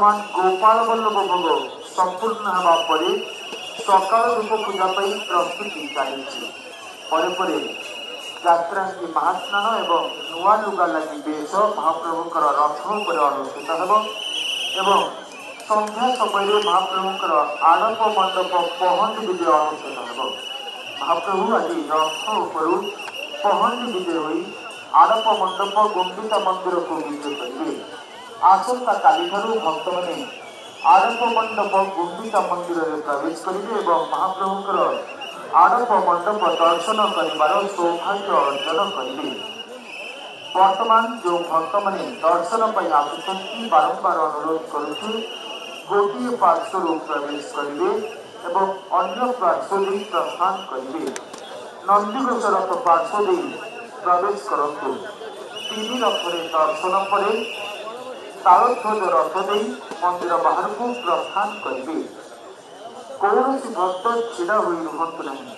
वर्तमान गोपाल वल्लभ भोग संपूर्ण हवा पर सकाल धूप पूजा प्रस्तुति चली यात्रा की महास्नान एवं नुआ लुगा लगी बेश महाप्रभुंर रथ पर अनुष्ठित एवं संध्या समय महाप्रभुंर आड़प मंडप पहंडी विजय अनुष्ठित हो। महाप्रभु आज रथ उपरू पहंडी विजय हो आड़प मंडप गुंडिचा मंदिर को विजय करेंगे। आसंता काली भक्त मैंने आड़प मंडप गुंडिचा मंदिर में प्रवेश करेंगे और महाप्रभुंर आड़प मंडप दर्शन कर सौभाग्य अर्जन करेंगे। वर्तमान जो भक्त मैंने दर्शन पर आसुच्च बारंबार अनुरोध करुचे गोटे पार्श्व प्रवेश करेंगे और अन्य पार्श्व प्रस्थान करेंगे। नंदीघोष रथ पार्श्व प्रवेश करतु तीन रथरे दर्शन पर तालध्वज रथ दे मंदिर बाहर को प्रस्थान करेंगे। कौन भक्त छिड़ा हुई रुहतु नहीं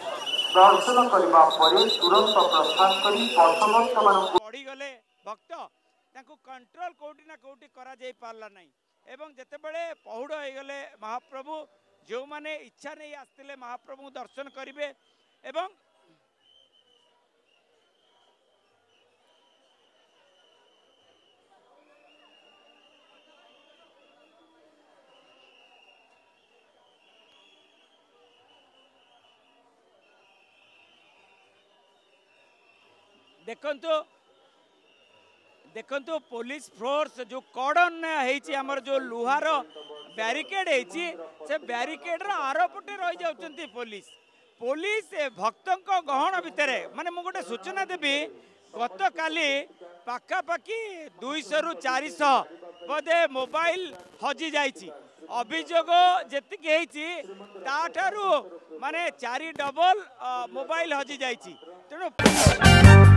दर्शन करने तुरंत प्रस्थान कर पथभक्त बढ़ीगले भक्त कंट्रोल कोटी ना कोटी करा जाई पारला नहीं एवं जेतेबेले पहुड़ हो गले महाप्रभु जो माने इच्छा नहीं आसते महाप्रभु दर्शन करेंगे एवं देखंतु पुलिस फोर्स जो कॉर्डन है आमर जो लुहार बैरिकेड है बैरिकेड आरपटे रही जाउछंती पुलिस भक्तों गहन भितर माने मु गोटे सूचना देवी गत काली पाखापाखि 200 रु 400 बोधे मोबाइल हजि जाइछि अभियोग जी ताठारु माने 4 डबल मोबाइल हजि जाइछि तेणु